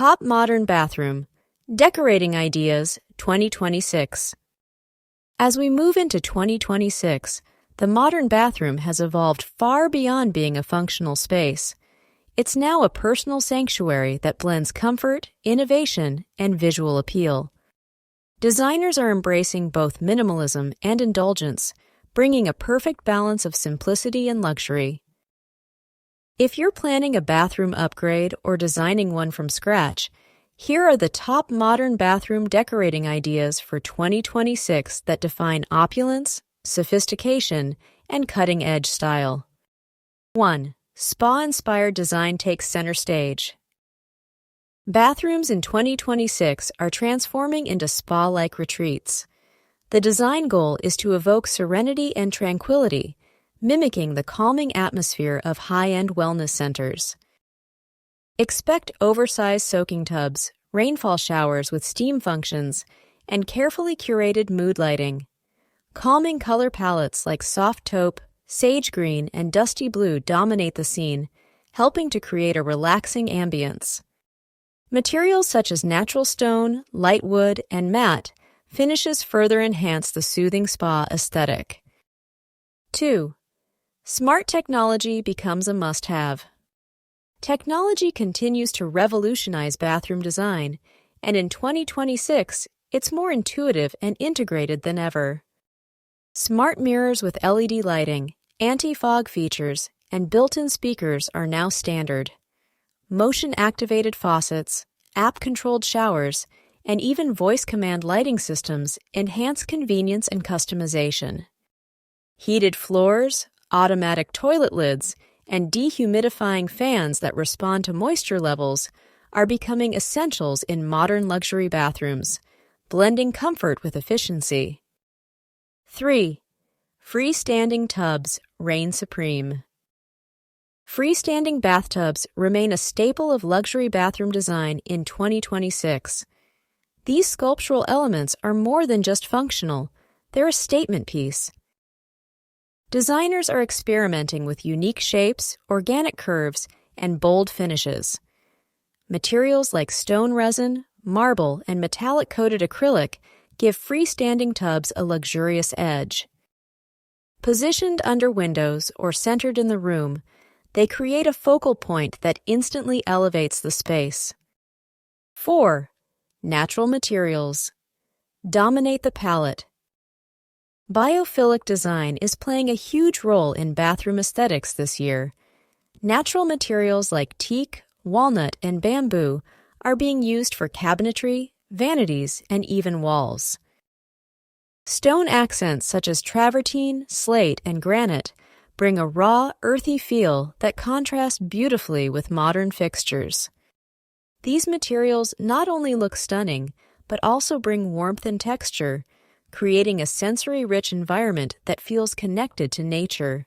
Top Modern Bathroom Decorating Ideas 2026. As we move into 2026, the modern bathroom has evolved far beyond being a functional space. It's now a personal sanctuary that blends comfort, innovation, and visual appeal. Designers are embracing both minimalism and indulgence, bringing a perfect balance of simplicity and luxury. If you're planning a bathroom upgrade or designing one from scratch, here are the top modern bathroom decorating ideas for 2026 that define opulence, sophistication, and cutting-edge style. 1. Spa-inspired design takes center stage. Bathrooms in 2026 are transforming into spa-like retreats. The design goal is to evoke serenity and tranquility, mimicking the calming atmosphere of high-end wellness centers. Expect oversized soaking tubs, rainfall showers with steam functions, and carefully curated mood lighting. Calming color palettes like soft taupe, sage green, and dusty blue dominate the scene, helping to create a relaxing ambience. Materials such as natural stone, light wood, and matte finishes further enhance the soothing spa aesthetic. 2. Smart technology becomes a must-have. Technology continues to revolutionize bathroom design, and in 2026, it's more intuitive and integrated than ever. Smart mirrors with LED lighting, anti-fog features, and built-in speakers are now standard. Motion-activated faucets, app-controlled showers, and even voice command lighting systems enhance convenience and customization. Heated floors, automatic toilet lids, and dehumidifying fans that respond to moisture levels are becoming essentials in modern luxury bathrooms, blending comfort with efficiency. 3. Freestanding tubs reign supreme. Freestanding bathtubs remain a staple of luxury bathroom design in 2026. These sculptural elements are more than just functional, they're a statement piece. Designers are experimenting with unique shapes, organic curves, and bold finishes. Materials like stone resin, marble, and metallic-coated acrylic give freestanding tubs a luxurious edge. Positioned under windows or centered in the room, they create a focal point that instantly elevates the space. 4. Natural materials dominate the palette. Biophilic design is playing a huge role in bathroom aesthetics this year. Natural materials like teak, walnut, and bamboo are being used for cabinetry, vanities, and even walls. Stone accents such as travertine, slate, and granite bring a raw, earthy feel that contrasts beautifully with modern fixtures. These materials not only look stunning, but also bring warmth and texture, creating a sensory-rich environment that feels connected to nature.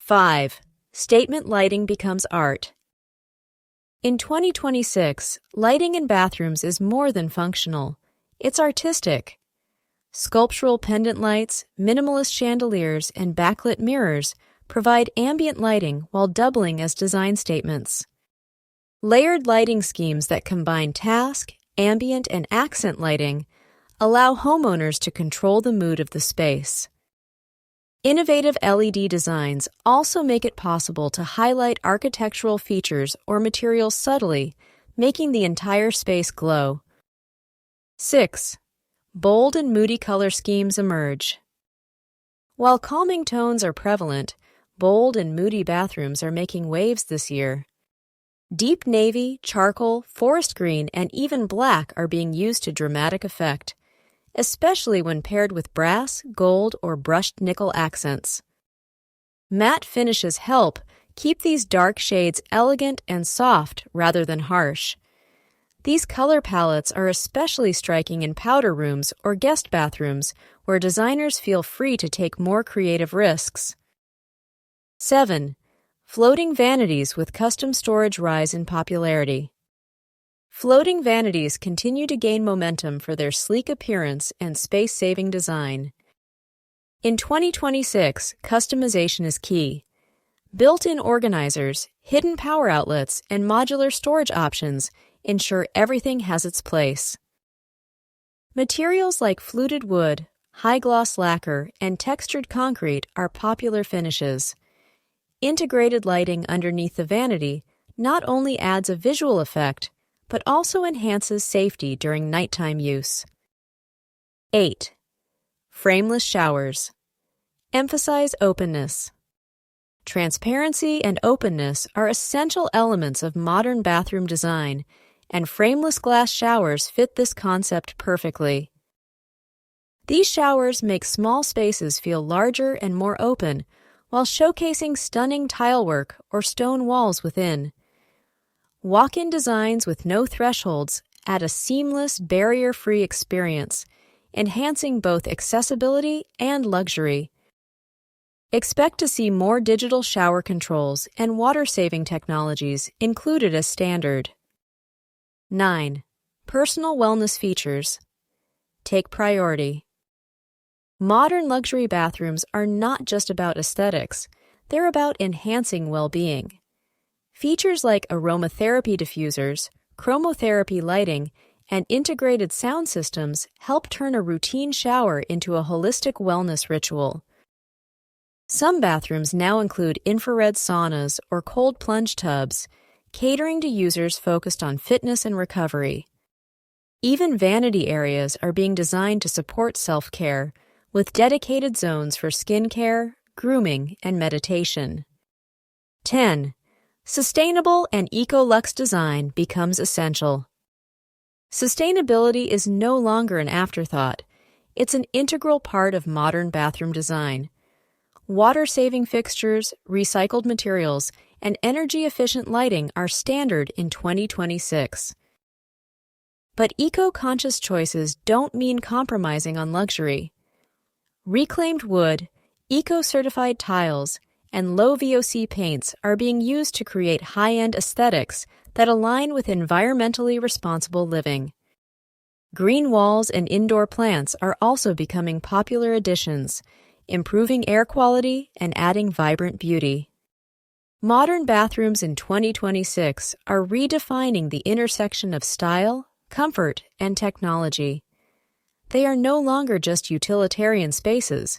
5. Statement lighting becomes art. In 2026, lighting in bathrooms is more than functional. It's artistic. Sculptural pendant lights, minimalist chandeliers, and backlit mirrors provide ambient lighting while doubling as design statements. Layered lighting schemes that combine task, ambient, and accent lighting allow homeowners to control the mood of the space. Innovative LED designs also make it possible to highlight architectural features or materials subtly, making the entire space glow. 6. Bold and moody color schemes emerge. While calming tones are prevalent, bold and moody bathrooms are making waves this year. Deep navy, charcoal, forest green, and even black are being used to dramatic effect, especially when paired with brass, gold, or brushed nickel accents. Matte finishes help keep these dark shades elegant and soft rather than harsh. These color palettes are especially striking in powder rooms or guest bathrooms where designers feel free to take more creative risks. 7. Floating vanities with custom storage rise in popularity. Floating vanities continue to gain momentum for their sleek appearance and space-saving design. In 2026, customization is key. Built-in organizers, hidden power outlets, and modular storage options ensure everything has its place. Materials like fluted wood, high-gloss lacquer, and textured concrete are popular finishes. Integrated lighting underneath the vanity not only adds a visual effect, but also enhances safety during nighttime use. 8. Frameless showers. Emphasize openness. Transparency and openness are essential elements of modern bathroom design, and frameless glass showers fit this concept perfectly. These showers make small spaces feel larger and more open, while showcasing stunning tilework or stone walls within. Walk-in designs with no thresholds add a seamless, barrier-free experience, enhancing both accessibility and luxury. Expect to see more digital shower controls and water-saving technologies included as standard. 9. Personal wellness features. Take priority. Modern luxury bathrooms are not just about aesthetics, they're about enhancing well-being. Features like aromatherapy diffusers, chromotherapy lighting, and integrated sound systems help turn a routine shower into a holistic wellness ritual. Some bathrooms now include infrared saunas or cold plunge tubs, catering to users focused on fitness and recovery. Even vanity areas are being designed to support self-care, with dedicated zones for skincare, grooming, and meditation. 10. Sustainable and eco-luxe design becomes essential. Sustainability is no longer an afterthought. It's an integral part of modern bathroom design. Water-saving fixtures, recycled materials, and energy-efficient lighting are standard in 2026. But eco-conscious choices don't mean compromising on luxury. Reclaimed wood, eco-certified tiles, and low VOC paints are being used to create high-end aesthetics that align with environmentally responsible living. Green walls and indoor plants are also becoming popular additions, improving air quality and adding vibrant beauty. Modern bathrooms in 2026 are redefining the intersection of style, comfort, and technology. They are no longer just utilitarian spaces,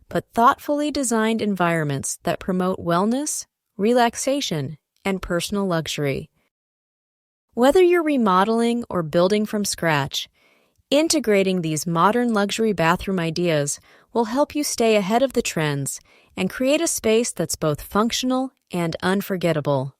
but thoughtfully designed environments that promote wellness, relaxation, and personal luxury. Whether you're remodeling or building from scratch, integrating these modern luxury bathroom ideas will help you stay ahead of the trends and create a space that's both functional and unforgettable.